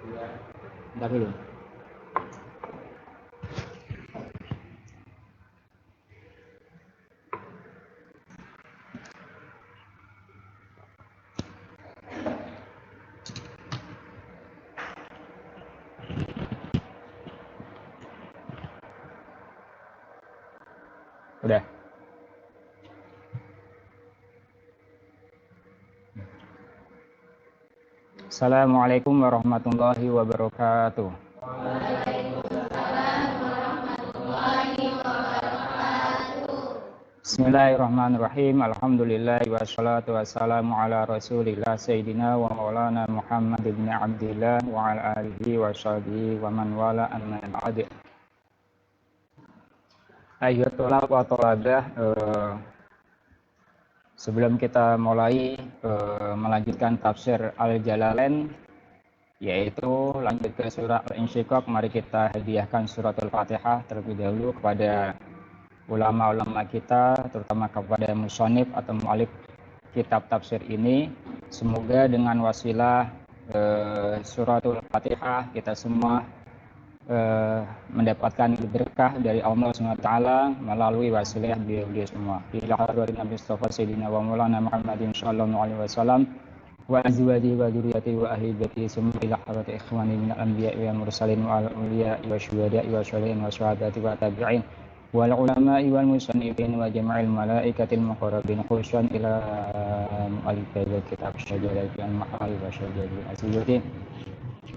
Bentar dulu. Udah. Assalamualaikum warahmatullahi wabarakatuh. Bismillahirrahmanirrahim. Alhamdulillah wassalatu wassalamu ala Rasulillah Sayyidina wa Maulana Muhammad ibn Abdillah wa ala alihi wa sahbihi wa man wala amma ba'd. Ayyuhal thalab wa thaladah, sebelum kita mulai melanjutkan tafsir Al-Jalalain, yaitu lanjut ke surah Al-Insyiqaq, mari kita hadiahkan suratul Fatihah terlebih dahulu kepada ulama-ulama kita, terutama kepada musannif atau mu'alif kitab tafsir ini. Semoga dengan wasilah suratul Fatihah kita semua mendapatkan berkah dari Allah SWT melalui wasilah beliau semua. Ila hadratin Nabi Mustafa Sayyidina wa Maulana Muhammadin sallallahu alaihi wasallam wa azwajihi wa dzurriyyatihi wa ahli baitihi summa ila hadrati ikhwani minal anbiya'i wal mursalin wa al-awliya'i wa syuhada'i wa syuhada'i wa syuhadati wa tabi'in wal ulama'i wal musannifin wa jama'il malaikatil muqarrabin khususan ila mu'allifil kitab syajaratil mahal wa syajaratil asyuddin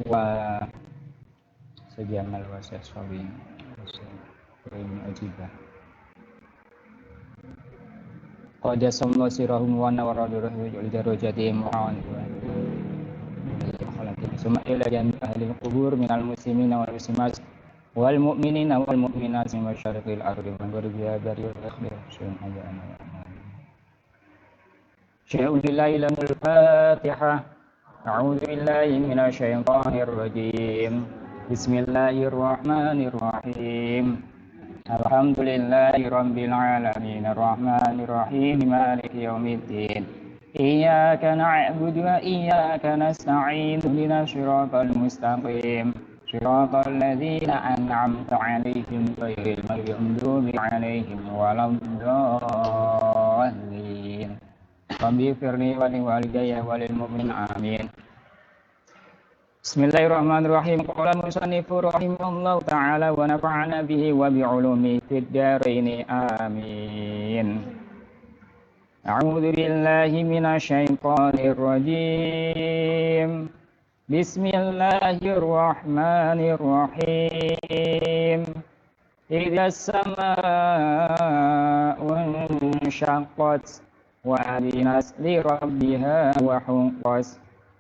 wa sejamal wasat sawi ini ajibah qad yasamma sirahum wa nawaradurahum wal darajati mu'an summa ila jami ahli al-qubur minal muslimina wal muslimat wal mu'minina wal mu'minat min masyariqil ardi wa maghribiha bari wal akhir syai'un lillahi lamul fatihah. A'udzu billahi minasy syaithanir rajim. Bismillahirrahmanirrahim. Alhamdulillahi rabbil alamin arrahmanir rahim maliki yaumiddin. Iyyaka na'budu wa iyyaka nasta'in ihdinas siratal mustaqim siratal ladzina an'amta 'alaihim ghairil maghdubi 'alaihim waladdallin. Rabbi firni wa li walidayya wa lil mu'minin amin. Bismillahirrahmanirrahim. Qala musannifu rahimahullahu ta'ala wa nafa'ana bihi wa bi'ulumi fid dharain amin. A'udzu billahi minasy syaithanir rajim. Bismillahirrahmanirrahim. Idza as-samaa'u inshaqqat wa adinat li rabbiha wa huqqat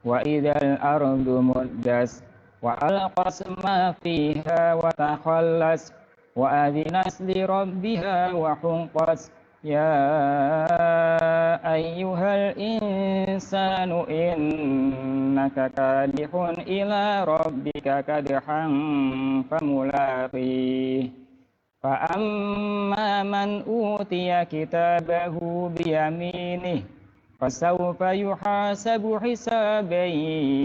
wa idzal ardu muddat wa alqas ma fiha wa takhallas wa adinat li rabbiha wa huqqat ya ayyuhal insanu innaka kadihun ila rabbika kadhan famulaqih fa amma man utiya kitabahu biyaminih fasawfa yuhasabu hisaban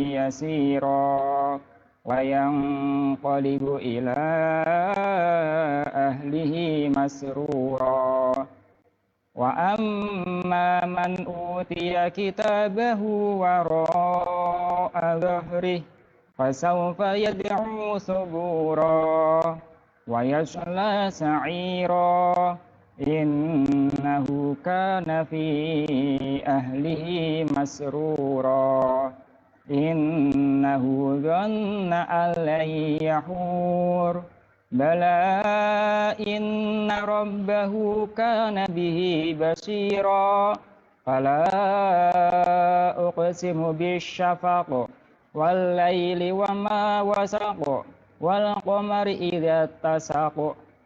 yasira wa yanqalibu ila ahlihi masrura wa amma man utiya kitabahu wara'a dhahrihi fasawfa yad'u subura wa yasla sa'ira innahu kana fi ahlihi masrura innahu dhanna an lan yahur bala inna rabbahu kana bihi basira fala uqsimu bisyafaq wal layli wa ma wasaq wal qamari idza tasaq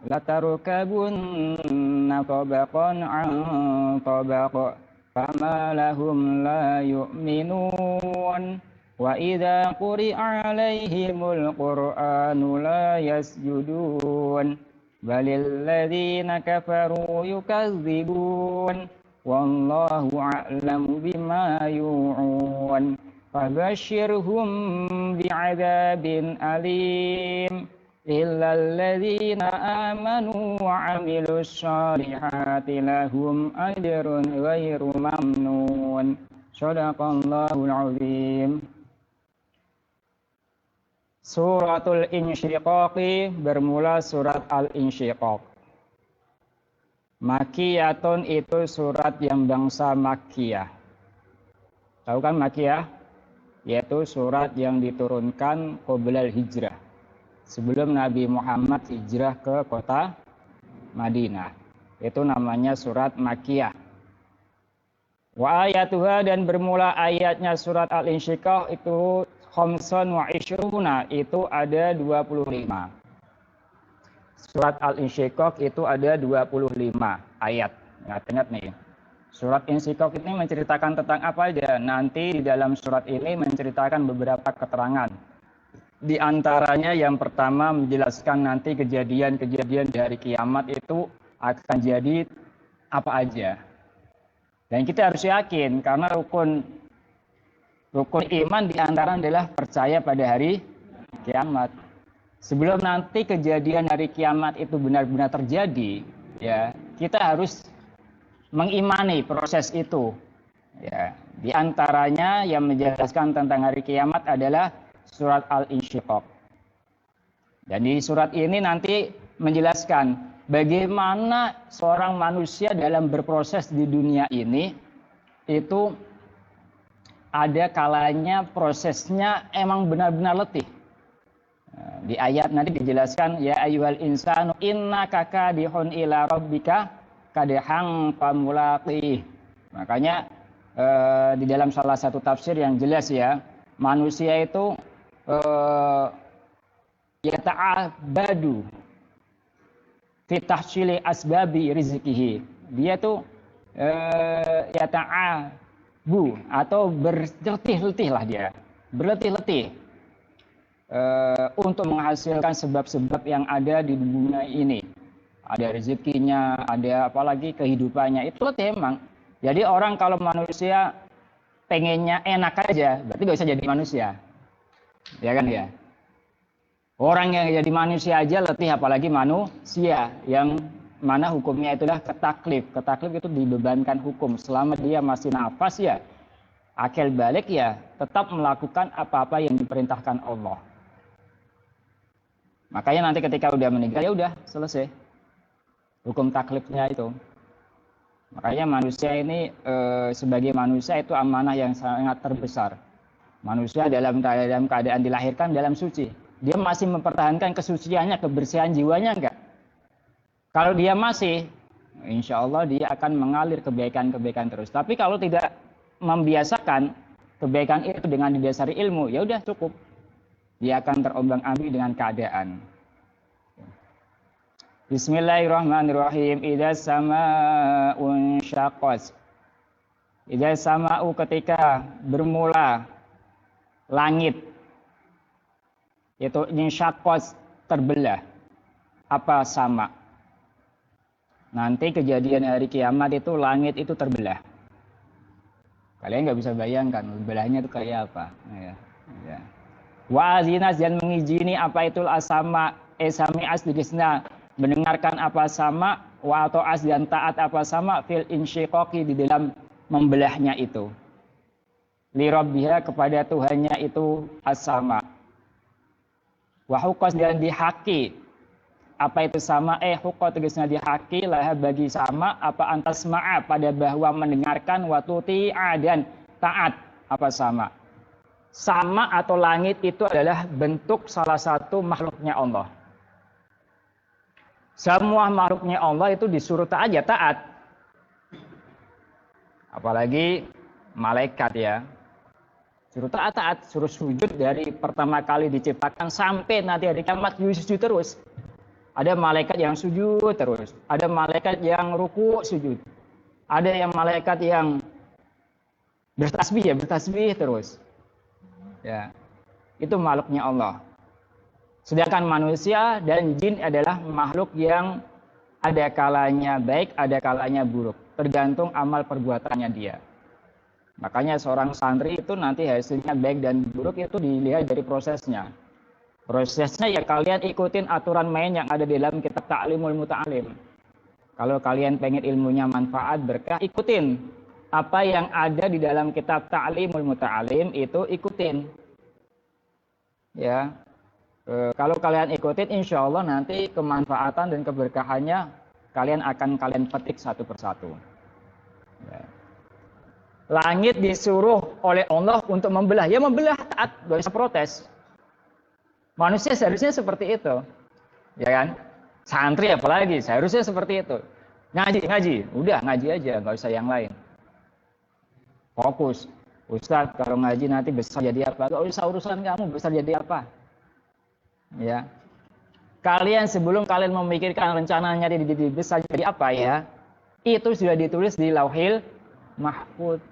latarkabunna tabaqan an tabaq fama lahum la yu'minun wa idza quri'a alaihimul qur'anu la yasjudun balil ladzina kafaru yukadzibun wallahu a'lamu bima yu'un fabashshirhum bi'adzabin alim illal ladzina amanu wa 'amilus shalihati lahum ajrun ghairu mamnun. Shadaqallahul azim. Suratul Insyiqaqi bermula surat Al-Insyiqaq. Makkiyatun itu surat yang bangsa Makkiyah. Tahu kan Makkiyah? Yaitu surat yang diturunkan qoblal hijrah. Sebelum Nabi Muhammad hijrah ke kota Madinah. Itu namanya surat Makkiyah. Wa ayatuha dan bermula ayatnya surat Al-Insyiqaq itu khamsun wa ishruna, itu ada 25. Surat Al-Insyiqaq itu ada 25 ayat. Ingat-ingat nih. Surat Insyiqaq ini menceritakan tentang apa aja? Nanti di dalam surat ini menceritakan beberapa keterangan. Di antaranya yang pertama menjelaskan nanti kejadian-kejadian dari kiamat itu akan jadi apa aja. Dan kita harus yakin karena rukun iman di antara adalah percaya pada hari kiamat. Sebelum nanti kejadian hari kiamat itu benar-benar terjadi, ya, kita harus mengimani proses itu. Ya, di antaranya yang menjelaskan tentang hari kiamat adalah surat Al-Insyiqaq. Dan di surat ini nanti menjelaskan bagaimana seorang manusia dalam berproses di dunia ini itu ada kalanya prosesnya emang benar-benar letih. Di ayat nanti dijelaskan ya ayyuhal insanu innaka kadihun ila rabbika kadihang famulaqih. Makanya di dalam salah satu tafsir yang jelas ya, manusia itu yata'abadu fi tahsili asbabi rizkihi. Dia tuh yata'abu atau berletih-letih lah dia. Berletih-letih untuk menghasilkan sebab-sebab yang ada di dunia ini. Ada rezekinya, ada apalagi kehidupannya. Itu letih emang. Jadi orang kalau manusia pengennya enak aja, berarti gak bisa jadi manusia. Ya kan ya? Orang yang jadi manusia aja letih, apalagi manusia yang mana hukumnya itulah ketaklif. Ketaklif itu dibebankan hukum. Selama dia masih nafas ya, akil balik ya, tetap melakukan apa-apa yang diperintahkan Allah. Makanya nanti ketika udah meninggal ya udah selesai hukum taklifnya itu. Makanya manusia ini sebagai manusia itu amanah yang sangat terbesar. Manusia dalam keadaan dilahirkan dalam suci. Dia masih mempertahankan kesuciannya, kebersihan jiwanya enggak? Kalau dia masih, insya Allah dia akan mengalir kebaikan-kebaikan terus. Tapi kalau tidak membiasakan kebaikan itu dengan didasari ilmu, ya udah cukup. Dia akan terombang-ambing dengan keadaan. Bismillahirrahmanirrahim. Idza sama'un syaqqat. Idza sama'u ketika bermula langit. Yaitu insyaqqat terbelah. Apa sama? Nanti kejadian hari kiamat itu langit itu terbelah. Kalian nggak bisa bayangkan belahnya itu kayak apa. Ya. Wa azinas dan mengizini apa itu asama sami'as digisna mendengarkan apa sama wa ta'as dan taat apa sama fil insyiqaqi di dalam membelahnya itu. Li rabbiha kepada Tuhannya itu as-sama. Wa huqqas dan dihaki apa itu sama huqqat tegasnya dihaki lah bagi sama apa antas ma'a pada bahwa mendengarkan wa tuti'a dan taat apa sama. Sama atau langit itu adalah bentuk salah satu makhluknya Allah. Semua makhluknya Allah itu disuruh taat aja taat. Apalagi malaikat ya. Suruh taat, suruh sujud dari pertama kali diciptakan sampai nanti hari kiamat sujud terus. Ada malaikat yang sujud terus. Ada malaikat yang ruku sujud. Ada yang malaikat yang bertasbih terus. Ya, itu makhluknya Allah. Sedangkan manusia dan jin adalah makhluk yang ada kalanya baik, ada kalanya buruk. Tergantung amal perbuatannya dia. Makanya seorang santri itu nanti hasilnya baik dan buruk itu dilihat dari prosesnya. Prosesnya ya kalian ikutin aturan main yang ada di dalam kitab Ta'limul Muta'alim. Kalau kalian pengen ilmunya manfaat, berkah, ikutin. Apa yang ada di dalam kitab Ta'limul Muta'alim itu ikutin. Ya, kalau kalian ikutin, insya Allah nanti kemanfaatan dan keberkahannya kalian petik satu persatu. Ya. Langit disuruh oleh Allah untuk membelah, ya membelah taat, gak usah protes. Manusia seharusnya seperti itu, ya kan? Santri apalagi seharusnya seperti itu. Ngaji, udah ngaji aja, nggak usah yang lain. Fokus, Ustadz kalau ngaji nanti besar jadi apa? Gak usah urusan kamu besar jadi apa, ya. Kalian sebelum kalian memikirkan rencananya di besar jadi apa ya, itu sudah ditulis di Lauhil Mahfuz.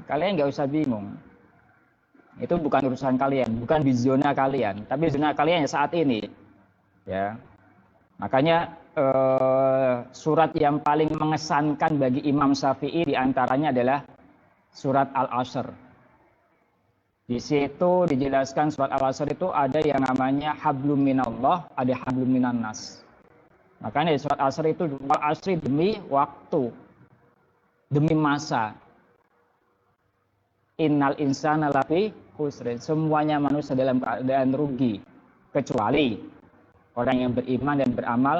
Kalian nggak usah bingung. Itu bukan urusan kalian, bukan di zona kalian, tapi zona kalian saat ini. Ya. Makanya surat yang paling mengesankan bagi Imam Syafi'i diantaranya adalah surat Al-Asr. Di situ dijelaskan surat Al-Asr itu ada yang namanya hablum minallah, ada hablum minan nas. Makanya di surat Al-Asr itu Al-Asri demi waktu, demi masa. Innal insana lafi khusrin. Semuanya manusia dalam keadaan rugi kecuali orang yang beriman dan beramal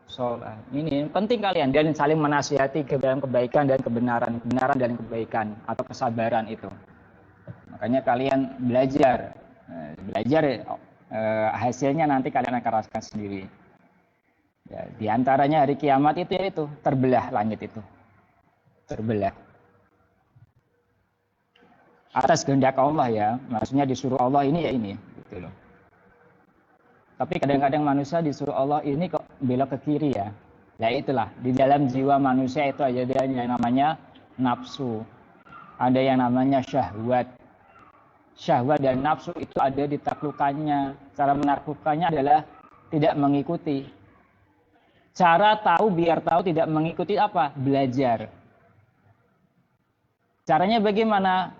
soleh. Ini penting kalian dan saling menasihati ke dalam kebaikan dan kebenaran dan kebaikan atau kesabaran itu. Makanya kalian belajar hasilnya nanti kalian akan rasakan sendiri. Ya, di antaranya hari kiamat itu yaitu terbelah langit itu. Terbelah. Atas kehendak Allah ya, maksudnya disuruh Allah ini ya ini, gitu loh. Tapi kadang-kadang manusia disuruh Allah ini kok belok ke kiri ya. Ya itulah, di dalam jiwa manusia itu ada yang namanya nafsu. Ada yang namanya syahwat. Syahwat dan nafsu itu ada ditaklukannya. Cara menaklukkannya adalah tidak mengikuti. Cara tahu biar tahu tidak mengikuti apa? Belajar. Caranya bagaimana?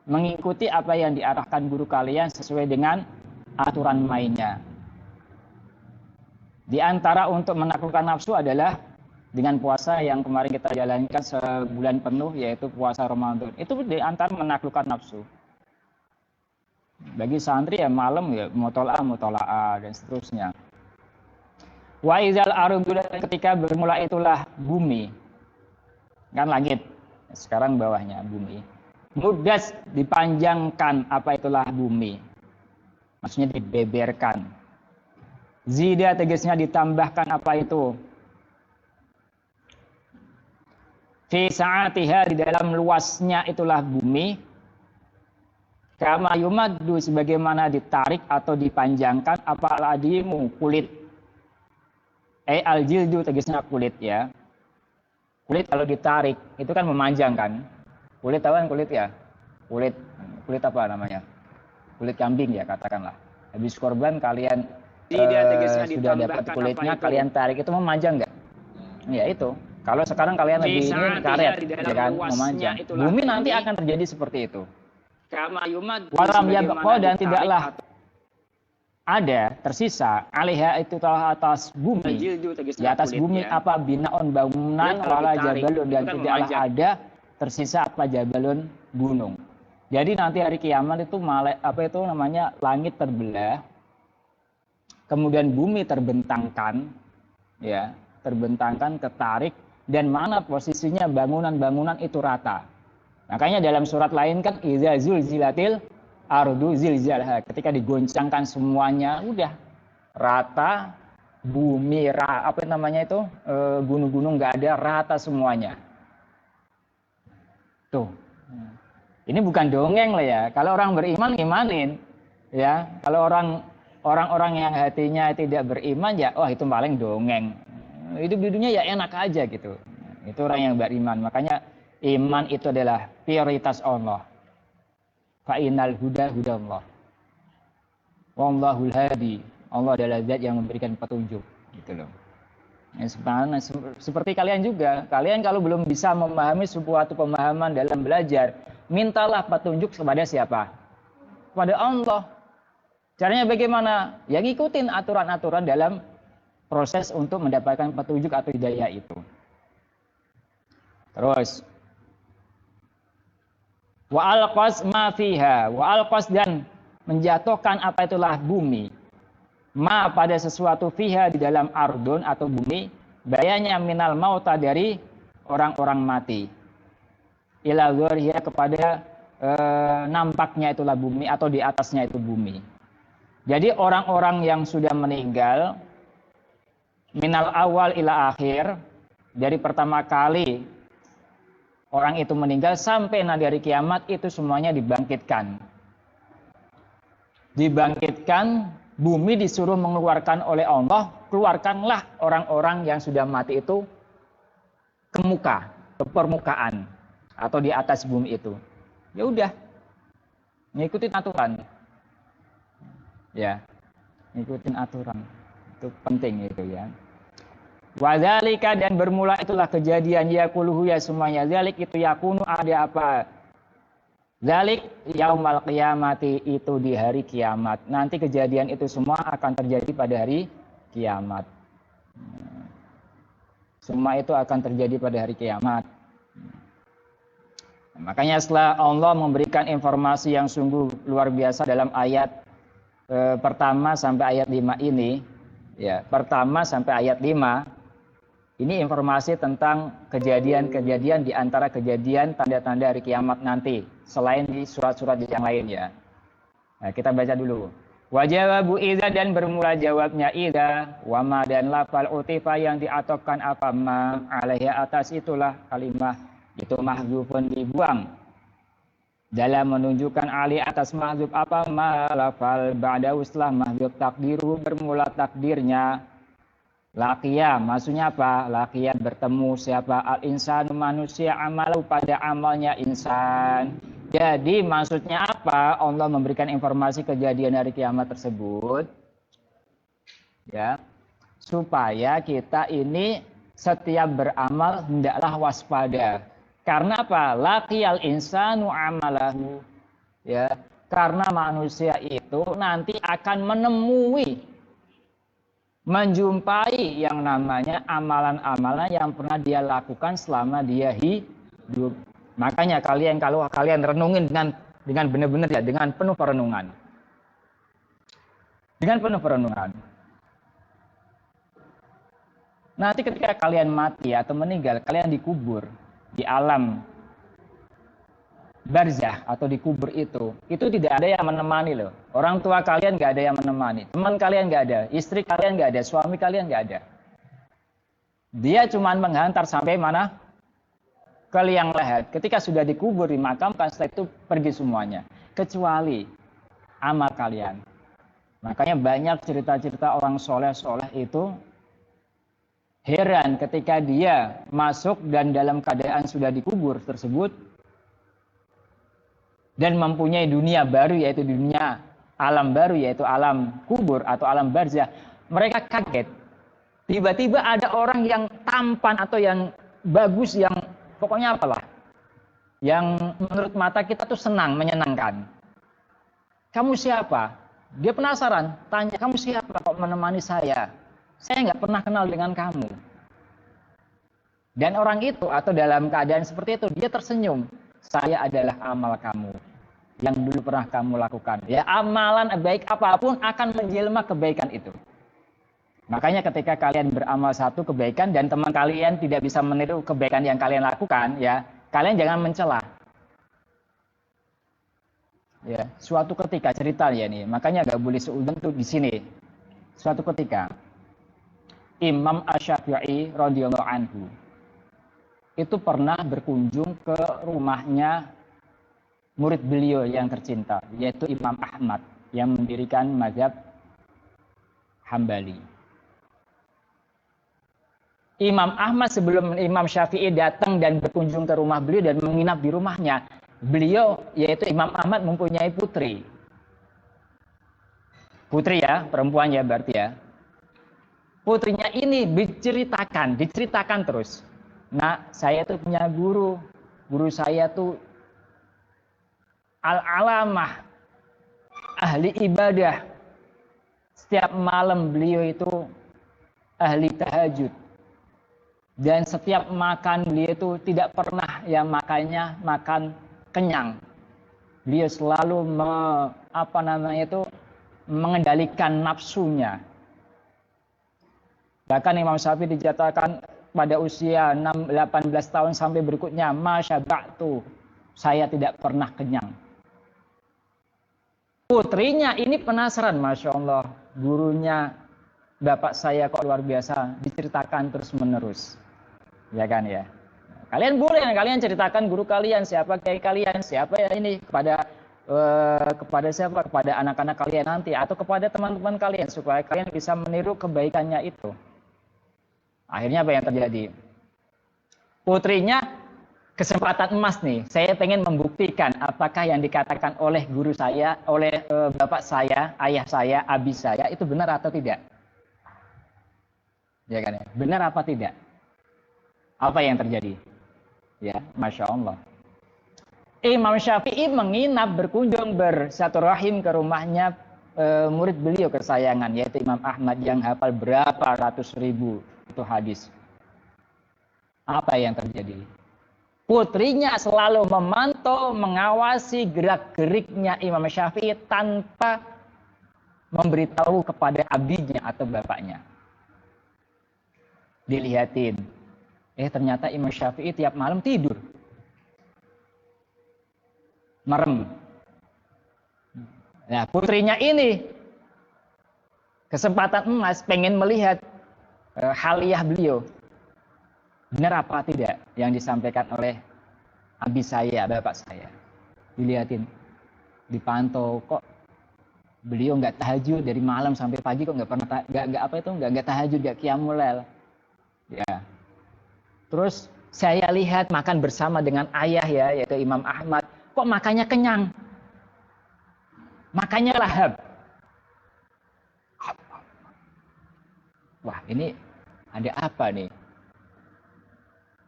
Mengikuti apa yang diarahkan guru kalian sesuai dengan aturan mainnya. Di antara untuk menaklukkan nafsu adalah dengan puasa yang kemarin kita jalankan sebulan penuh, yaitu puasa Ramadan. Itu di antara menaklukkan nafsu. Bagi santri ya malam ya mutola'ah dan seterusnya. Wa izal ardu, ketika bermula itulah bumi. Kan langit. Sekarang bawahnya bumi. Mudas dipanjangkan, apa itulah bumi. Maksudnya dibeberkan. Zida tegasnya ditambahkan, apa itu? Fi sa'atiha, di dalam luasnya itulah bumi. Kama yumaddu, sebagaimana ditarik atau dipanjangkan apa al-adimu, kulit. Al-jildu tegasnya kulit ya. Kulit kalau ditarik itu kan memanjang kan. Kulit tahu kan kulit ya? Kulit apa namanya? Kulit kambing ya katakanlah. Habis korban kalian sudah dapat kulitnya, kalian tarik itu memanjang nggak? Ya itu. Kalau sekarang kalian lebih ini karet, ya kan, memanjang. Bumi nanti akan terjadi seperti itu. Walam yabqa, dan tidaklah ada tersisa alaiha itu atas bumi, di atas bumi apa binaon bangunan wala jabalun, dan tidaklah ada tersisa apa jabalun gunung. Jadi nanti hari kiamat itu langit terbelah, kemudian bumi terbentangkan, ya, ketarik, dan mana posisinya bangunan-bangunan itu rata. Makanya dalam surat lain kan idza zulzilatil ardu zilzalaha, ketika digoncangkan semuanya udah rata, bumi gunung-gunung nggak ada, rata semuanya. Tuh, ini bukan dongeng lah ya. Kalau orang beriman imanin, ya. Kalau orang-orang yang hatinya tidak beriman ya, itu paling dongeng. Hidup di dunia ya enak aja gitu. Itu orang yang beriman. Makanya iman itu adalah prioritas Allah. Fa'inal huda hudallah. Wallahul hadi. Allah adalah zat yang memberikan petunjuk, gitu loh. Ya, seperti kalian juga. Kalian kalau belum bisa memahami suatu pemahaman dalam belajar, mintalah petunjuk kepada siapa? Kepada Allah. Caranya bagaimana? Ya ngikutin aturan-aturan dalam proses untuk mendapatkan petunjuk atau hidayah itu. Terus wa alqas ma fiha, wa alqas dan menjatuhkan apa itulah bumi. Ma pada sesuatu fiha di dalam ardun atau bumi, bayanya minal mauta dari orang-orang mati. Ila dzurhiya kepada nampaknya itulah bumi atau di atasnya itu bumi. Jadi orang-orang yang sudah meninggal minal awal ila akhir, dari pertama kali orang itu meninggal sampai dari kiamat itu semuanya dibangkitkan. Dibangkitkan, bumi disuruh mengeluarkan oleh Allah, keluarkanlah orang-orang yang sudah mati itu ke muka, ke permukaan atau di atas bumi itu. Ya udah, ngikutin aturan. Ya, ngikutin aturan. Itu penting itu ya. Wadzalika dan bermula itulah kejadian yaquluhu ya semuanya. Zalik itu yakunu ada apa? Zalik yaumal qiyamati itu di hari kiamat. Nanti kejadian itu semua akan terjadi pada hari kiamat. Semua itu akan terjadi pada hari kiamat. Makanya setelah Allah memberikan informasi yang sungguh luar biasa dalam ayat pertama sampai ayat 5 ini, ya, pertama sampai ayat 5, ini informasi tentang kejadian-kejadian di antara kejadian tanda-tanda hari kiamat nanti, selain di surat-surat yang lain ya. Nah, kita baca dulu. Wa jawabu idza dan bermula jawabnya idza, wa ma dan lafal utifa yang diatofkan apa ma alaiha atas itulah kalimah itu mahdzufun dibuang. Dalam menunjukkan ali atas mahdzuf apa ma lafal ba'da uslah mahdzuf takdiru bermula takdirnya. Laqiya, maksudnya apa? Laqiya bertemu siapa? Al-insanu manusia amalu pada amalnya insan. Jadi maksudnya apa? Allah memberikan informasi kejadian hari kiamat tersebut. Ya. Supaya kita ini setiap beramal hendaklah waspada. Karena apa? Laqiyal insanu amalahu. Ya. Karena manusia itu nanti akan menjumpai yang namanya amalan-amalan yang pernah dia lakukan selama dia hidup. Makanya kalau kalian renungin dengan benar-benar ya, dengan penuh perenungan. Dengan penuh perenungan. Nanti ketika kalian mati atau meninggal, kalian dikubur di alam barzah atau dikubur itu tidak ada yang menemani loh. Orang tua kalian nggak ada yang menemani, teman kalian nggak ada, istri kalian nggak ada, suami kalian nggak ada. Dia cuma menghantar sampai mana? Ke liang lahat. Ketika sudah dikubur dimakamkan, setelah itu pergi semuanya, kecuali amal kalian. Makanya banyak cerita-cerita orang soleh-soleh itu heran ketika dia masuk dan dalam keadaan sudah dikubur tersebut dan mempunyai dunia baru, yaitu dunia alam baru, yaitu alam kubur atau alam barzah. Mereka kaget. Tiba-tiba ada orang yang tampan atau yang bagus, yang pokoknya apalah, yang menurut mata kita tuh senang, menyenangkan. Kamu siapa? Dia penasaran, tanya, kamu siapa kok menemani saya? Saya nggak pernah kenal dengan kamu. Dan orang itu atau dalam keadaan seperti itu, dia tersenyum. Saya adalah amal kamu yang dulu pernah kamu lakukan. Ya, amalan baik apapun akan menjelma kebaikan itu. Makanya ketika kalian beramal satu kebaikan dan teman kalian tidak bisa meniru kebaikan yang kalian lakukan, ya, kalian jangan mencela. Ya, suatu ketika cerita ya nih, makanya nggak boleh seudon tuh di sini. Suatu ketika Imam Asy-Syafi'i radhiyallahu anhu itu pernah berkunjung ke rumahnya murid beliau yang tercinta, yaitu Imam Ahmad yang mendirikan mazhab Hambali. Imam Ahmad sebelum Imam Syafi'i datang dan berkunjung ke rumah beliau dan menginap di rumahnya, beliau yaitu Imam Ahmad mempunyai putri. Putri ya, perempuan ya berarti ya. putrinya ini diceritakan terus. Nah, saya tuh punya guru saya tuh al-alamah, ahli ibadah. Setiap malam beliau itu ahli tahajud. Dan setiap makan beliau itu tidak pernah yang makannya makan kenyang. Beliau selalu mengendalikan nafsunya. Bahkan Imam Syafi'i dinyatakan pada usia 18 tahun sampai berikutnya, masyaba'tu, saya tidak pernah kenyang. Putrinya ini penasaran, Masya Allah, gurunya bapak saya kok luar biasa, diceritakan terus menerus. Ya kan ya. Kalian boleh, kalian ceritakan guru kalian, siapa kiai kalian, siapa ya ini, kepada siapa, kepada anak-anak kalian nanti, atau kepada teman-teman kalian, supaya kalian bisa meniru kebaikannya itu. Akhirnya apa yang terjadi? Putrinya kesempatan emas nih, saya pengen membuktikan apakah yang dikatakan oleh guru saya, oleh bapak saya, ayah saya, abi saya, itu benar atau tidak. Ya kan ya, benar apa tidak? Apa yang terjadi? Ya, Masya Allah. Imam Syafi'i menginap berkunjung bersilaturahim ke rumahnya murid beliau kesayangan, yaitu Imam Ahmad yang hafal berapa ratus ribu itu hadis. Apa yang terjadi? Putrinya selalu memantau, mengawasi gerak-geriknya Imam Syafi'i tanpa memberitahu kepada abinya atau bapaknya. Dilihatin. Ternyata Imam Syafi'i tiap malam tidur. Merem. Nah, putrinya ini kesempatan emas pengen melihat haliyah beliau. Benar apa tidak yang disampaikan oleh abi saya, bapak saya. Dilihatin. Dipantau, kok beliau nggak tahajud dari malam sampai pagi, kok nggak pernah nggak tahajud, nggak qiyamul lail. Ya. Terus saya lihat makan bersama dengan ayah ya, yaitu Imam Ahmad. Kok makannya kenyang? Makannya lahap. Wah, ini ada apa nih?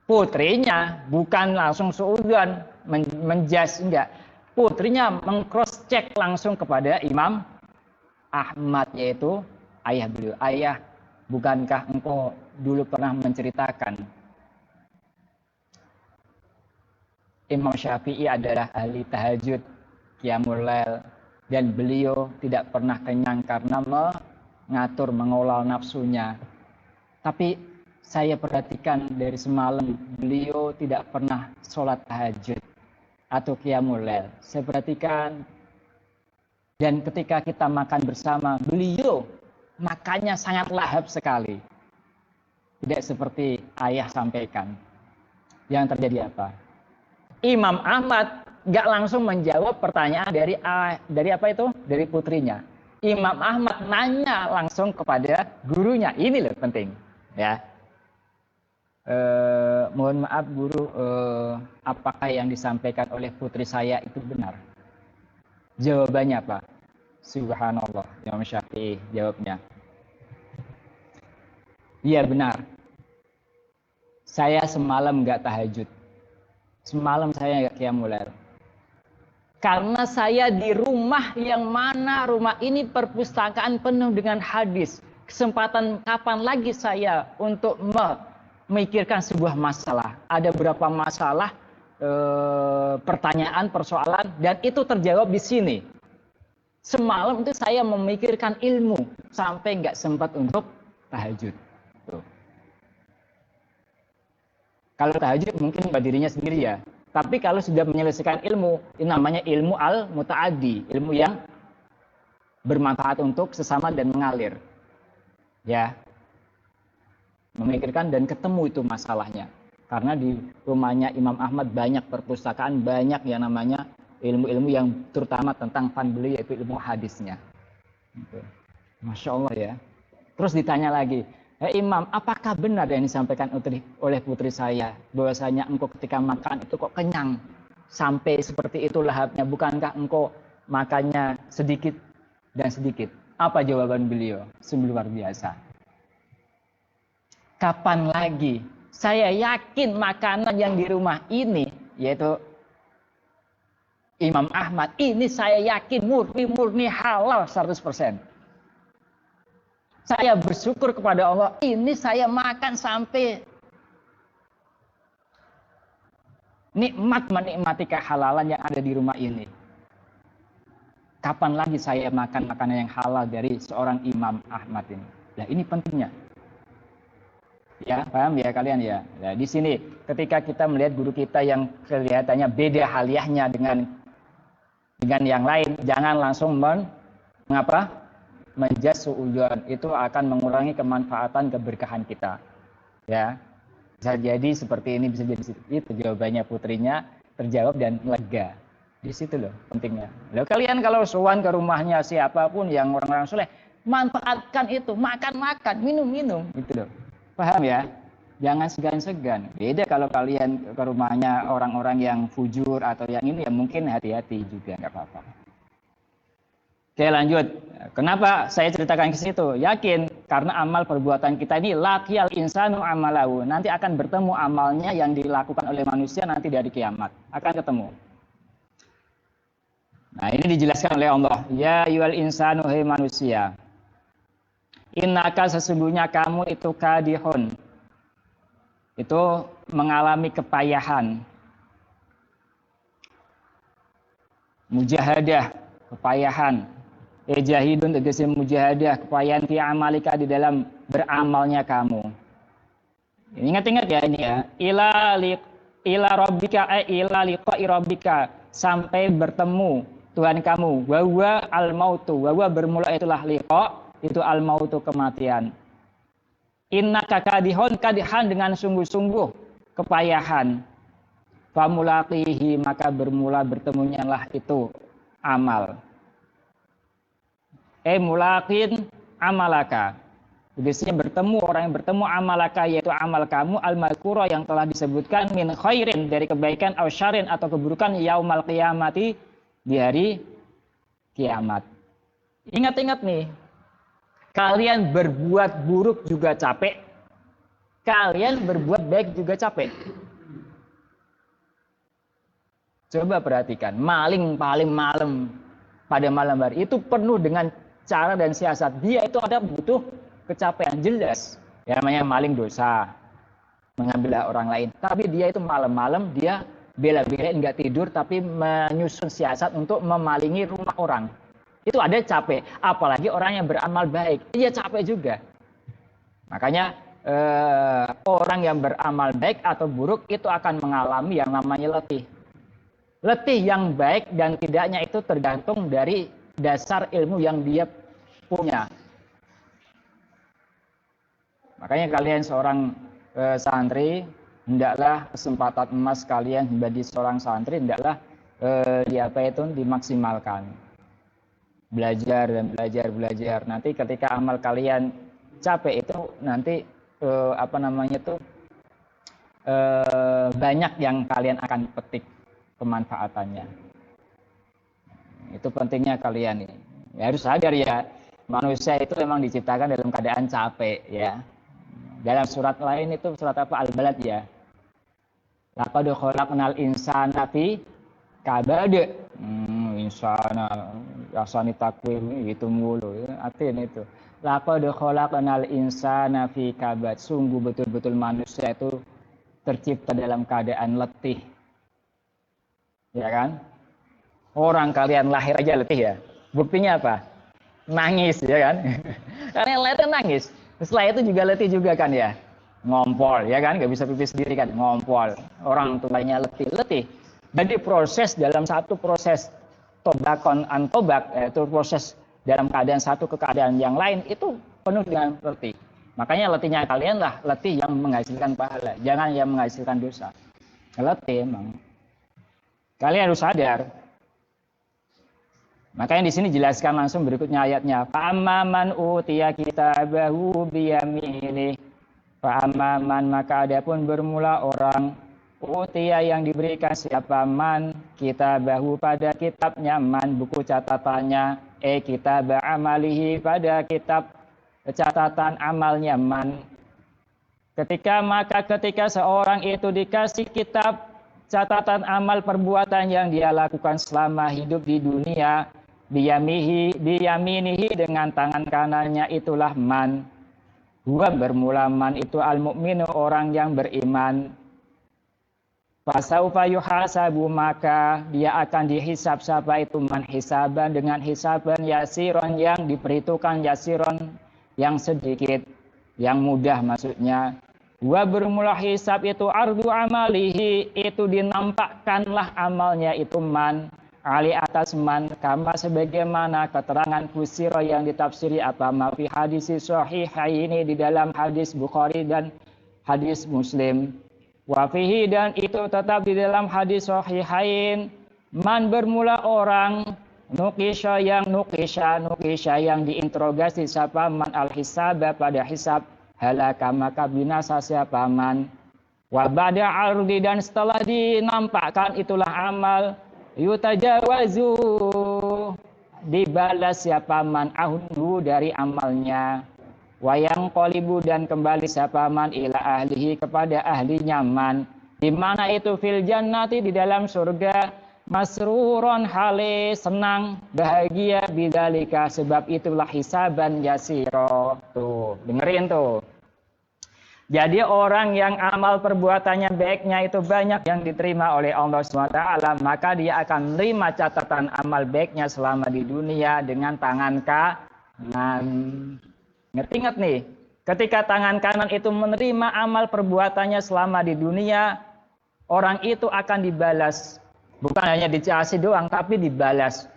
Putrinya bukan langsung suudzon, menjas, enggak. Putrinya meng-cross check langsung kepada Imam Ahmad, yaitu ayah beliau. Ayah, bukankah engkau dulu pernah menceritakan Imam Syafi'i adalah ahli tahajud, qiyamul lail, dan beliau tidak pernah kenyang karena mengatur, mengolah nafsunya. Tapi saya perhatikan dari semalam beliau tidak pernah sholat tahajud atau qiyamul lail. Saya perhatikan, dan ketika kita makan bersama, beliau makannya sangat lahap sekali. Tidak seperti ayah sampaikan. Yang terjadi apa? Imam Ahmad gak langsung menjawab pertanyaan dari apa itu? Dari putrinya. Imam Ahmad nanya langsung kepada gurunya. Ini loh penting. Ya. Mohon maaf guru, apakah yang disampaikan oleh putri saya itu benar? Jawabannya apa? Subhanallah, Imam Syafi'i jawabnya. Iya benar. Saya semalam gak tahajud. Semalam saya nggak qiyamul lail. Karena saya di rumah yang mana rumah ini perpustakaan penuh dengan hadis. Kesempatan kapan lagi saya untuk memikirkan sebuah masalah. Ada berapa masalah, pertanyaan, persoalan, dan itu terjawab di sini. Semalam itu saya memikirkan ilmu sampai nggak sempat untuk tahajud. Tuh. Kalau tahajud mungkin buat dirinya sendiri ya. Tapi kalau sudah menyelesaikan ilmu, ini namanya ilmu al-muta'addi, ilmu yang bermanfaat untuk sesama dan mengalir. Ya. Memikirkan dan ketemu itu masalahnya. Karena di rumahnya Imam Ahmad banyak perpustakaan, banyak yang namanya ilmu-ilmu yang terutama tentang fan beliau, yaitu ilmu hadisnya. Masya Allah ya. Terus ditanya lagi, Imam, apakah benar yang disampaikan oleh putri saya, bahwasanya engkau ketika makan itu kok kenyang sampai seperti itu lahapnya? Bukankah engkau makannya sedikit dan sedikit? Apa jawaban beliau? Sungguh luar biasa. Kapan lagi? Saya yakin makanan yang di rumah ini, yaitu Imam Ahmad, ini saya yakin murni halal 100%. Saya bersyukur kepada Allah, ini saya makan sampai nikmat menikmati kehalalan yang ada di rumah ini. Kapan lagi saya makan makanan yang halal dari seorang Imam Ahmad ini? Nah, ini pentingnya. Ya, paham ya kalian ya? Nah, di sini ketika kita melihat guru kita yang kelihatannya beda haliahnya dengan yang lain, jangan langsung menjas suudzon. Itu akan mengurangi kemanfaatan keberkahan kita. Ya. Bisa jadi seperti ini, bisa jadi itu. Jawabannya putrinya terjawab dan lega. Di situ loh pentingnya. Loh, kalian kalau sowan ke rumahnya siapapun yang orang-orang soleh, manfaatkan itu, makan, minum, gitu loh. Paham ya? Jangan segan-segan. Beda kalau kalian ke rumahnya orang-orang yang fujur atau yang ini, ya mungkin hati-hati juga, nggak apa-apa. Oke, lanjut. Kenapa saya ceritakan ke situ? Yakin karena amal perbuatan kita ini laqiyal insanu amalahu. Nanti akan bertemu amalnya yang dilakukan oleh manusia nanti dari kiamat. Akan ketemu. Nah, ini dijelaskan oleh Allah. Ya ayyuhal insanu, hai manusia. Innaka, sesungguhnya kamu itu kadihun. Itu mengalami kepayahan. Mujahadah, kepayahan. Jahidun tegese mujahadah, kepayahan fi amalika, di dalam beramalnya kamu. Ingat-ingat ya ini ya. Ila rabbika ila liqa'i rabbika, sampai bertemu Tuhan kamu. Wa huwa al-mautu, wa huwa bermula itulah liqa, itu al-mautu, kematian. Innaka kadihun, kadihan dengan sungguh-sungguh kepayahan. Famulaqihi, maka bermula bertemunya lah itu amal. Mulaqin amalaka. Biasanya bertemu, orang yang bertemu amalaka, yaitu amal kamu al-mazkura, yang telah disebutkan min khairin, dari kebaikan, aw syarrin, atau keburukan, yaumal qiyamati, di hari kiamat. Ingat-ingat nih, kalian berbuat buruk juga capek, kalian berbuat baik juga capek. Coba perhatikan, maling paling malam pada malam hari itu penuh dengan cara dan siasat. Dia itu ada butuh kecapean, jelas. Ya, namanya maling dosa, mengambil hak orang lain. Tapi dia itu malam-malam dia bela-belain nggak tidur, tapi menyusun siasat untuk memalingi rumah orang. Itu ada capek. Apalagi orang yang beramal baik, dia capek juga. Makanya orang yang beramal baik atau buruk itu akan mengalami yang namanya letih. Letih yang baik dan tidaknya itu tergantung dari dasar ilmu yang dia punya. Makanya kalian seorang santri, hendaklah kesempatan emas kalian menjadi seorang santri, hendaklah dimaksimalkan. Belajar dan belajar. Nanti ketika amal kalian capek itu nanti banyak yang kalian akan petik kemanfaatannya. Itu pentingnya kalian ini. Ya, harus sadar ya, manusia itu memang diciptakan dalam keadaan capek ya. Dalam surat lain itu surat apa? Al-Balad ya. Laqad khalaqnal insana fi kabad. Insana asani takwim itu mulu ya. Artinya itu. Laqad khalaqnal insana fi kabad. Sungguh betul-betul manusia itu tercipta dalam keadaan letih. Ya kan? Orang kalian lahir aja letih ya. Buktinya apa? Nangis ya kan? Karena yang lain nangis. Setelah itu juga letih juga kan ya. Ngompol ya kan? Gak bisa pipis sendiri kan? Ngompol. Orang tuanya letih. Jadi proses dalam satu proses tobakon antobak, yaitu proses dalam keadaan satu ke keadaan yang lain, itu penuh dengan letih. Makanya letihnya kalian lah letih yang menghasilkan pahala. Jangan yang menghasilkan dosa. Letih emang. Kalian harus sadar. Makanya di sini jelaskan langsung berikutnya ayatnya. Fa'amman utiya kitabahu biyamini. Fa'amman, maka adapun bermula orang utiya yang diberikan siapa man kitabahu, pada kitabnya, man buku catatannya, kitab amalihi, pada kitab catatan amalnya man. Ketika seorang itu dikasih kitab catatan amal perbuatan yang dia lakukan selama hidup di dunia, biyaminihi dengan tangan kanannya, itulah man. Huwa bermula man itu al-mu'minu, orang yang beriman. Fasaufa yuhasabu, maka dia akan dihisab, siapa itu man, hisaban dengan hisaban yasiron, yang diperhitungkan, yasiron yang sedikit, yang mudah maksudnya. Wa bermula hisab itu ardu amalihi, itu dinampakkanlah amalnya itu man, ali atas man, kama sebagaimana keterangan kusiro yang ditafsiri apa mafi hadisi sahihaini, di dalam hadis Bukhari dan hadis Muslim. Wafihi, dan itu tetap di dalam hadis sahihain, man bermula orang, nukisha yang diinterogasi, siapa man al-hisaba pada hisab, halaka maka binasa siapa man. Wa ba'da ardi, dan setelah dinampakkan itulah amal, yutajawazu, dibalas siapa man ahunhu dari amalnya. Wayang qolibu, dan kembali siapa man ila ahlihi kepada ahlinya man. Di mana itu? Fil jannati, di dalam surga. Masruron, hale senang, bahagia, bidzalika, sebab itulah hisaban yasiro. Tuh, dengerin tuh. Jadi orang yang amal perbuatannya baiknya itu banyak yang diterima oleh Allah SWT, maka dia akan menerima catatan amal baiknya selama di dunia dengan tangan kanan. Ngerti nih, ketika tangan kanan itu menerima amal perbuatannya selama di dunia, orang itu akan dibalas. Bukan hanya dikasih doang, tapi dibalas.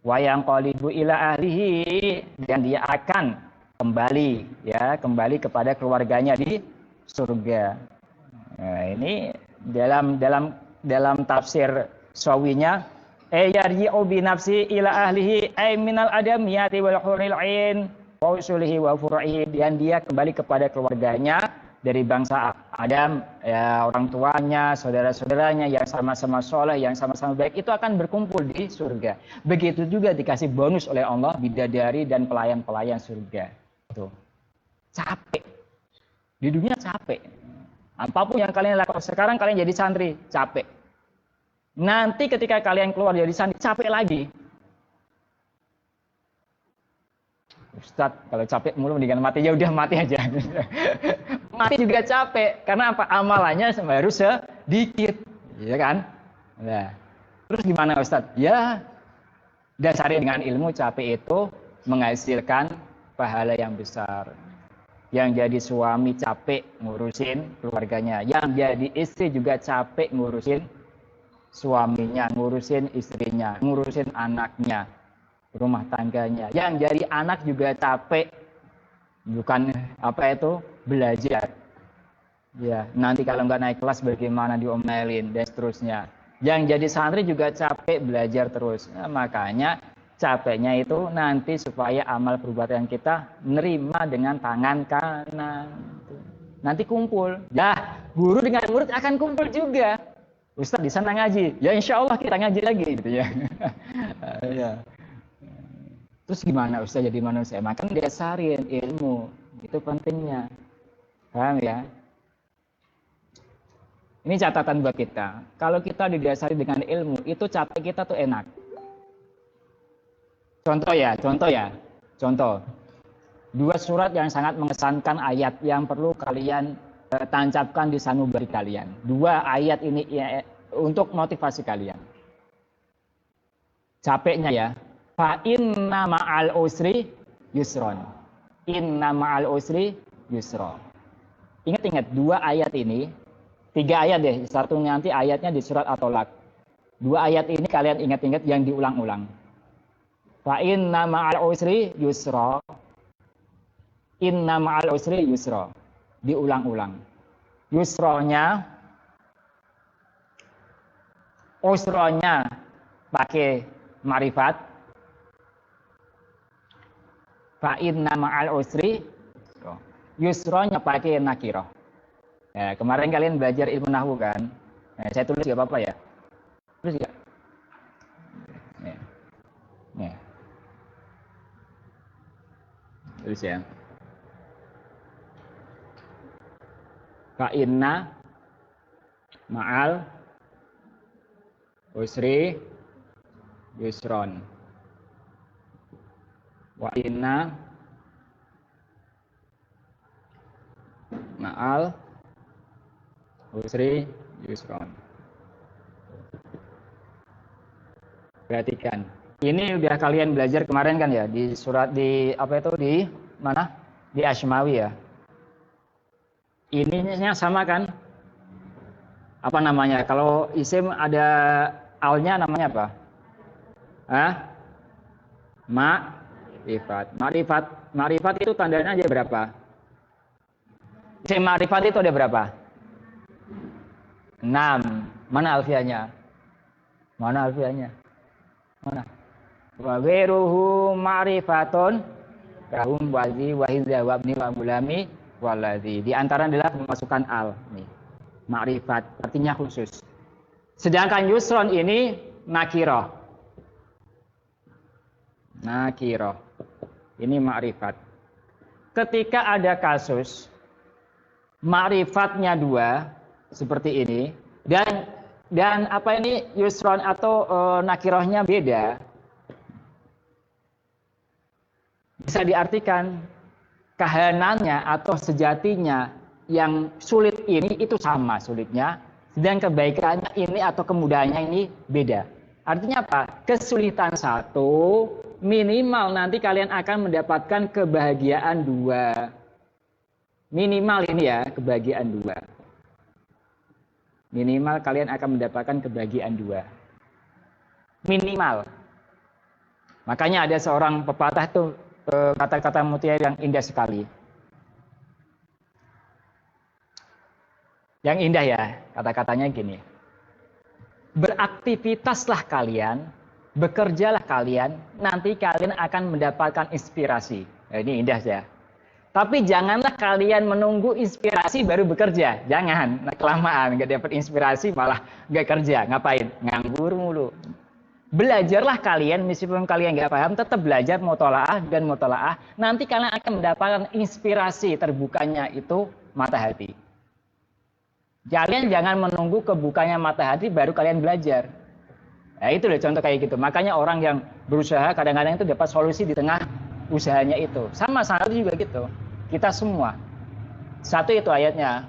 Wayang qolibu ila ahlihi, dan dia akan kembali kepada keluarganya di surga. Nah, ini dalam tafsir sawinya, yarji'u bi nafsi ila ahlihi ay minal adamiyati wal huril ain wa usulihi wa furu'ihi, dan dia kembali kepada keluarganya dari bangsa Adam, ya, orang tuanya, saudara-saudaranya yang sama-sama soleh, yang sama-sama baik, itu akan berkumpul di surga. Begitu juga dikasih bonus oleh Allah, bidadari dan pelayan-pelayan surga. Tuh. Capek. Di dunia capek. Apapun yang kalian lakukan sekarang, kalian jadi santri, capek. Nanti ketika kalian keluar jadi santri, capek lagi. Ustadz, kalau capek mulu mendingan mati, ya udah mati aja. Mati juga capek, karena apa? Amalannya baru sedikit, ya kan? Nah, terus gimana Ustadz? Ya, dasari dengan ilmu. Capek itu menghasilkan pahala yang besar. Yang jadi suami capek ngurusin keluarganya, yang jadi istri juga capek ngurusin suaminya, ngurusin istrinya, ngurusin anaknya, rumah tangganya. Yang jadi anak juga capek, bukan belajar. Ya, nanti kalau nggak naik kelas bagaimana, diomelin dan seterusnya. Yang jadi santri juga capek belajar terus. Nah, makanya capeknya itu nanti supaya amal perbuatan kita nerima dengan tangan kanan. Nanti kumpul. Ya, guru dengan murid akan kumpul juga. Ustadz di sana ngaji. Ya insya Allah kita ngaji lagi gitu ya. Ya. Terus gimana Ustaz jadi manusia? Makan dasarin ilmu. Itu pentingnya. Paham ya? Ini catatan buat kita. Kalau kita didasari dengan ilmu, itu capek kita tuh enak. Contoh. Dua surat yang sangat mengesankan, ayat yang perlu kalian tancapkan di sanubari kalian. Dua ayat ini ya, untuk motivasi kalian. Capeknya ya. Fa inna ma'al usri yusron. Inna ma'al usri yusron. Ingat dua ayat ini, tiga ayat deh. Satu nanti ayatnya di surat At-Tolak. Dua ayat ini kalian ingat-ingat yang diulang-ulang. Fa inna ma'al usri yusra. Inna ma'al usri yusra. Diulang-ulang. Usronya pakai marifat. Fa inna ma'al usri yusronya pakai nakirah. Ya, kemarin kalian belajar ilmu nahwu kan? Saya tulis gak apa-apa ya? Tulis gak? Ya. Tulis ya. Fa inna ma'al usri yusron. Wa inna ma'al usri yusron. Perhatikan. Ini udah kalian belajar kemarin kan ya di surat di apa itu di mana? Di Asmawi ya. Ininya sama kan? Apa namanya? Kalau isim ada alnya namanya apa? Hah? Ma'rifat. Ma'rifat itu tandanya aja berapa? Isim ma'rifat itu ada berapa? 6. Mana alfiahnya? Mana alfiahnya? Mana? Wa ghairuhu ma'rifatun kahum wazi wa hizza wa ibni wa gulami waladzi. Di antara adalah pemasukan al nih. Ma'rifat artinya khusus. Sedangkan yusron ini nakirah. Nakirah. Ini ma'rifat. Ketika ada kasus ma'rifatnya 2 seperti ini dan apa ini yusron atau nakirahnya beda, bisa diartikan kahanannya atau sejatinya yang sulit ini itu sama sulitnya, dan kebaikannya ini atau kemudahannya ini beda. Artinya apa? Kesulitan satu minimal nanti kalian akan mendapatkan kebahagiaan 2. Minimal ini ya, kebahagiaan 2. Minimal kalian akan mendapatkan kebahagiaan 2. Minimal. Makanya ada seorang pepatah tuh kata-kata mutiara yang indah sekali. Yang indah ya, kata-katanya gini. Beraktivitaslah kalian, bekerjalah kalian, nanti kalian akan mendapatkan inspirasi. Nah, ini indah ya. Tapi janganlah kalian menunggu inspirasi baru bekerja. Jangan, kelamaan nggak dapat inspirasi malah nggak kerja. Ngapain? Nganggur mulu. Belajarlah kalian, meskipun kalian nggak paham, tetap belajar mutolaah dan mutolaah. Nanti kalian akan mendapatkan inspirasi terbukanya itu mata hati. Kalian jangan menunggu kebukanya mata hati baru kalian belajar. Nah itu loh contoh kayak gitu. Makanya orang yang berusaha kadang-kadang itu dapat solusi di tengah usahanya itu. Sama satu juga gitu. Kita semua. Satu itu ayatnya.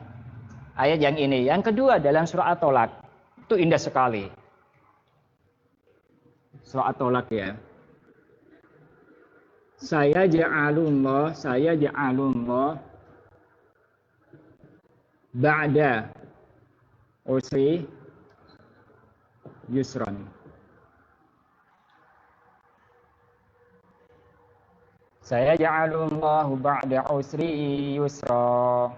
Ayat yang ini. Yang kedua dalam surah At-Tolak. Itu indah sekali. Surah At-Tolak ya. Saya ja'alullah ba'da usri yusron. Saya ja'alullahu ba'da usri yusra.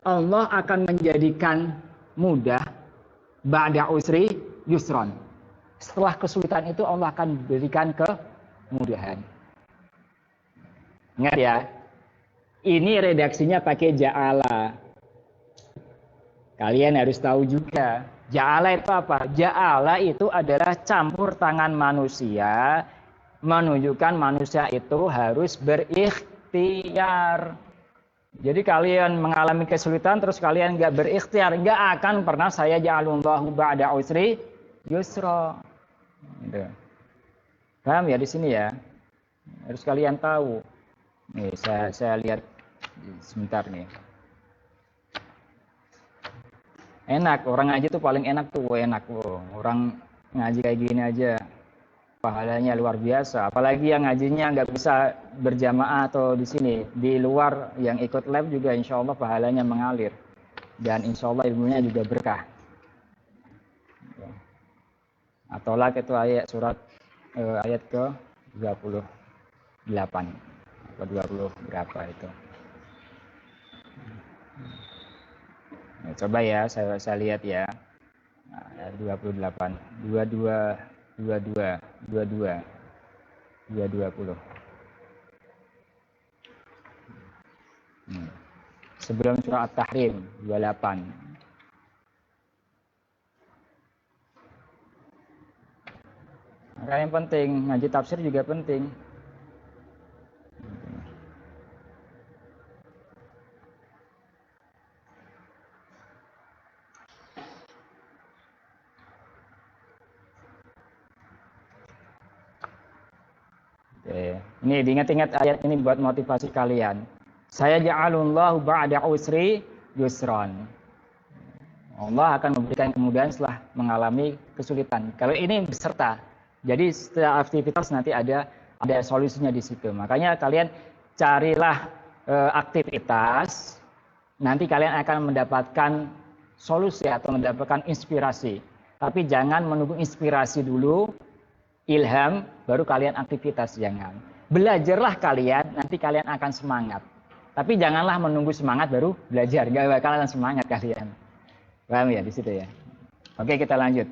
Allah akan menjadikan mudah ba'da usri yusron. Setelah kesulitan itu Allah akan berikan kemudahan. Ingat ya. Ini redaksinya pakai ja'ala. Kalian harus tahu juga. Ja'ala itu apa? Ja'ala itu adalah campur tangan manusia menunjukkan manusia itu harus berikhtiar. Jadi kalian mengalami kesulitan terus kalian nggak berikhtiar, nggak akan pernah saya ja'alullahu ba'da usri yusra. Gitu. Paham ya di sini ya? Harus kalian tahu. Nih saya lihat sebentar nih. Enak, orang ngaji tuh paling enak tuh, enak loh. Orang ngaji kayak gini aja pahalanya luar biasa. Apalagi yang ngajinya nggak bisa berjamaah atau di sini, di luar yang ikut live juga insya Allah pahalanya mengalir. Dan insya Allah ilmunya juga berkah. At-Tolak itu ayat surat ayat ke 28 atau 20 berapa itu. Nah, coba ya saya lihat ya. Nah, ayat 28 22 220. Sebelum surah At-Tahrim 28. Maka yang penting ngaji tafsir juga penting. Ini diingat-ingat ayat ini buat motivasi kalian. Saya ja'alullahu ba'da usri yusron. Allah akan memberikan kemudahan setelah mengalami kesulitan. Kalau ini beserta. Jadi setiap aktivitas nanti ada solusinya di situ. Makanya kalian carilah aktivitas, nanti kalian akan mendapatkan solusi atau mendapatkan inspirasi. Tapi jangan menunggu inspirasi dulu, ilham, baru kalian aktivitas, jangan. Belajarlah kalian, nanti kalian akan semangat. Tapi janganlah menunggu semangat baru belajar, gak bakalan semangat kalian. Paham ya di situ ya? Oke, kita lanjut.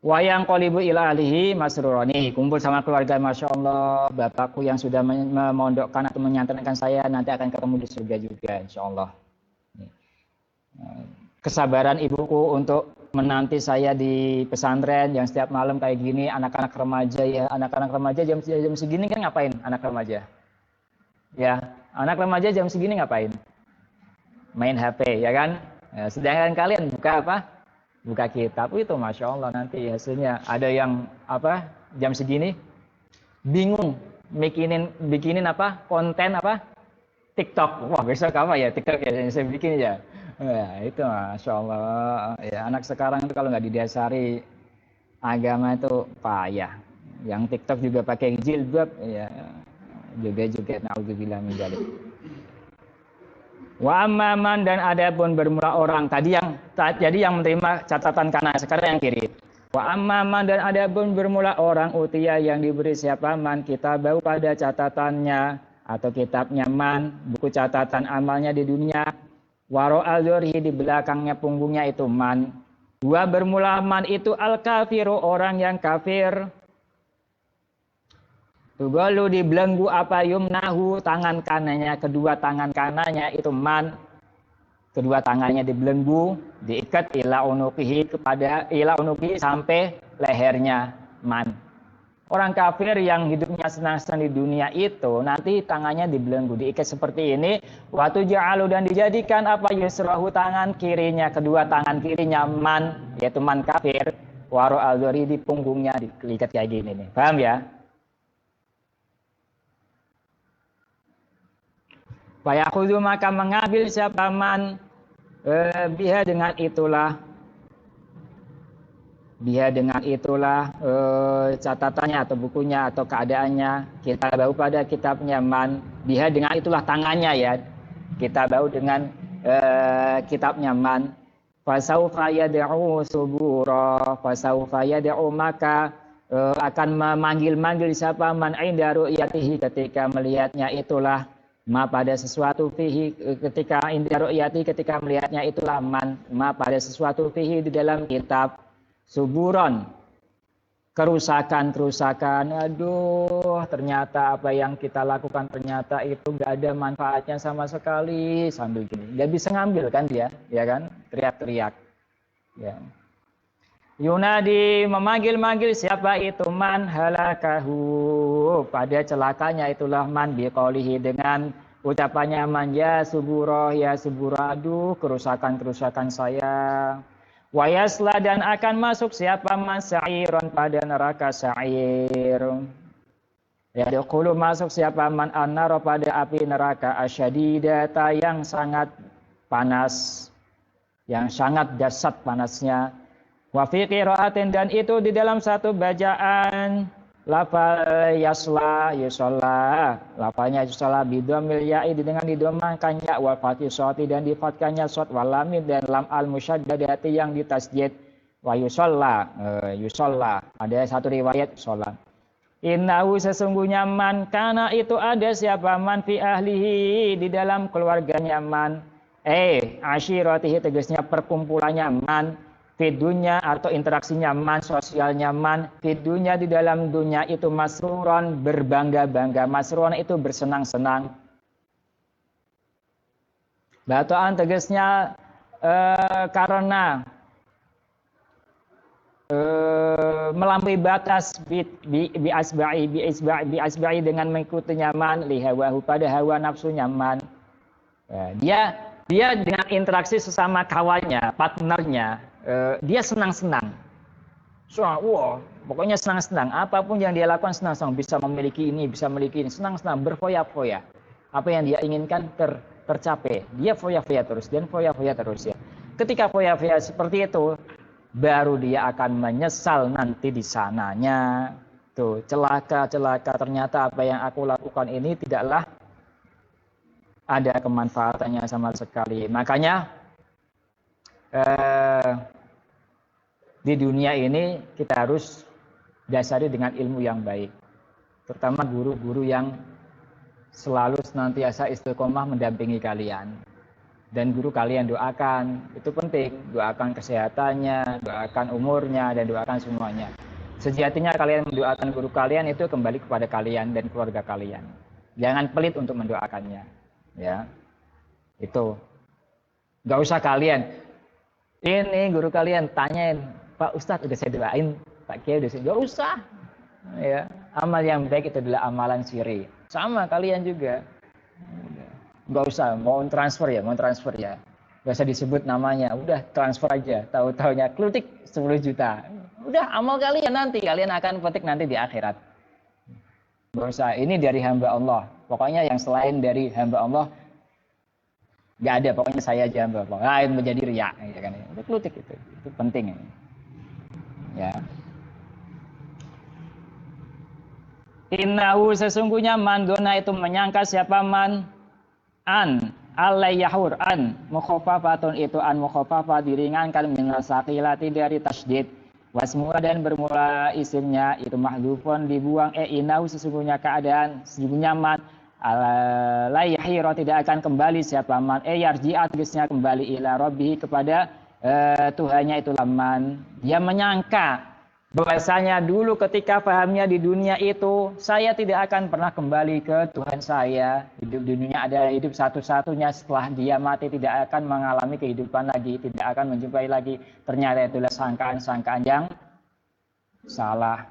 Wayang qolibu ila ahlihi masrurani, kumpul sama keluarga, Masya Allah, bapakku yang sudah memondokkan atau menyantarkan saya nanti akan ketemu di surga juga, Insya Allah. Kesabaran ibuku untuk menanti saya di pesantren yang setiap malam kayak gini, anak-anak remaja ya, anak-anak remaja jam segini kan ngapain anak remaja? Ya, anak remaja jam segini ngapain? Main HP, ya kan? Ya, sedangkan kalian buka apa? Buka kitab, itu Masya Allah nanti hasilnya. Ada yang apa? Jam segini bingung bikinin apa? Konten apa? TikTok. Wah, besok apa ya? TikTok ya, saya bikin ya. Ya, itu Masya Allah. Ya, anak sekarang itu kalau nggak didasari agama itu payah. Yang TikTok juga pakai jilbab, ya juga naudzubillah min dzalik. Wa amman dan adapun bermula orang jadi yang menerima catatan kanan, sekarang yang kiri. Wa amman dan adapun bermula orang utia yang diberi siapa man kitabahu pada catatannya atau kitabnya man, buku catatan amalnya di dunia. Waro al-dzurhi di belakangnya punggungnya itu man. Dua bermula man itu al-kafiru orang yang kafir. Tugalu dibelenggu apa yumnahu tangan kanannya, kedua tangan kanannya itu man, kedua tangannya dibelenggu, diikat ila unuqihi sampai lehernya man. Orang kafir yang hidupnya senang-senang di dunia itu nanti tangannya dibelenggu, diikat seperti ini. Waktu ja'alu dan dijadikan apa yusrahu tangan kirinya, kedua tangan kirinya man, yaitu man kafir. Waro al-dzuri di punggungnya diikat kayak gini nih, paham ya? Fayakhudhu maka mengambil siapa man biha dengan itulah catatannya atau bukunya atau keadaannya kita bawa pada kitabnya man biha dengan itulah tangannya ya kita bawa dengan kitabnya man fasaufa yad'u subura fasaufa yad'u maka akan memanggil siapa man inda ru'yatihi ketika melihatnya itulah ma pada sesuatu fihi ketika inda ru'yati ketika melihatnya itulah man ma pada sesuatu fihi di dalam kitab suburon kerusakan aduh ternyata apa yang kita lakukan ternyata itu nggak ada manfaatnya sama sekali sambil gini nggak bisa ngambil kan dia ya kan teriak-teriak ya Yunadi memanggil siapa itu man halakahu pada celakanya itulah man biqaulihi dengan ucapannya man ya subura aduh kerusakan saya wa yasla dan akan masuk siapa man sa'iron pada neraka sa'ir ya daqulu masuk siapa man annara pada api neraka asyadidata yang sangat panas yang sangat dahsyat panasnya. Wa fi qira'atin dan itu di dalam satu bacaan lafal yusalla lafalnya yusalla bidomil ya'i dengan didomahkannya wa fatih shoti dan difatkannya shot wal lam dan lam al musyaddadati yang ditasydid wa yusalla ada satu riwayat sholat innahu sesungguhnya man kana itu ada siapa man fi ahlihi di dalam keluarganya man ashiratihi tegasnya perkumpulannya man Fidunya atau interaksinya man, sosialnya man. Fidunya di dalam dunia itu masruron, berbangga-bangga. Masruron itu bersenang-senang. Batoan tegasnya karena melampaui batas bi asba'i dengan mengikutinya man lihawahu pada hawa nafsu nyaman. Dia dengan interaksi sesama kawannya, partnernya, dia senang-senang. Wah, Pokoknya senang-senang. Apapun yang dia lakukan senang-senang. Bisa memiliki ini, bisa memiliki ini. Senang-senang, berfoya-foya. Apa yang dia inginkan tercapai. Dia foya-foya terus dan foya-foya terus ya. Ketika foya-foya seperti itu, baru dia akan menyesal nanti di sananya. Tuh, celaka. Ternyata apa yang aku lakukan ini tidaklah ada kemanfaatannya sama sekali. Makanya di dunia ini kita harus dasari dengan ilmu yang baik. Terutama guru-guru yang selalu senantiasa istiqomah mendampingi kalian. Dan guru kalian doakan, itu penting. Doakan kesehatannya, doakan umurnya, dan doakan semuanya. Sejatinya kalian mendoakan guru kalian itu kembali kepada kalian dan keluarga kalian. Jangan pelit untuk mendoakannya. Ya, itu. Gak usah kalian. Ini guru kalian tanyain, Pak Ustadz udah saya doain, Pak Kiai udah saya. Gak usah. Ya, amal yang baik itu adalah amalan siri. Sama kalian juga. Gak usah, mau transfer ya. Gak usah disebut namanya, udah transfer aja. Tahu-taunya klutik 10 juta. Udah amal kalian nanti, kalian akan petik nanti di akhirat. Gak usah, ini dari hamba Allah. Pokoknya yang selain dari hamba Allah, gak ada, pokoknya saya aja hamba Allah. Lain menjadi riya. Ya kan? Itu klutik itu penting. Ya. Innahu sesungguhnya man dona itu menyangka siapa man an alayyahur an mukhafafatun itu an mukhafafah diringankan minal saqilati dari tasydid wasmula dan bermula isimnya itu mahdhufun dibuang innahu sesungguhnya keadaan sesungguhnya man alayyahira tidak akan kembali siapa man yarji'at bisnya kembali ila rabbih kepada Tuhannya itu laman. Dia menyangka bahwasanya dulu ketika pahamnya di dunia itu, saya tidak akan pernah kembali ke Tuhan saya. Hidup di dunia adalah hidup satu-satunya, setelah dia mati tidak akan mengalami kehidupan lagi, tidak akan menjumpai lagi. Ternyata itulah sangkaan-sangkaan yang salah.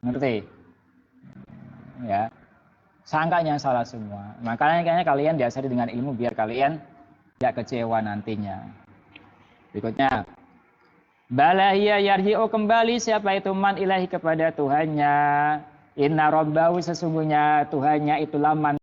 Ngerti? Ya. Sangkaan yang salah semua. Makanya kalian diasari dengan ilmu biar kalian tidak kecewa nantinya. Berikutnya. Bala hiya yarji'u kembali siapa itu man ilahi kepada Tuhannya. Inna rabbahu sesungguhnya Tuhannya itu laman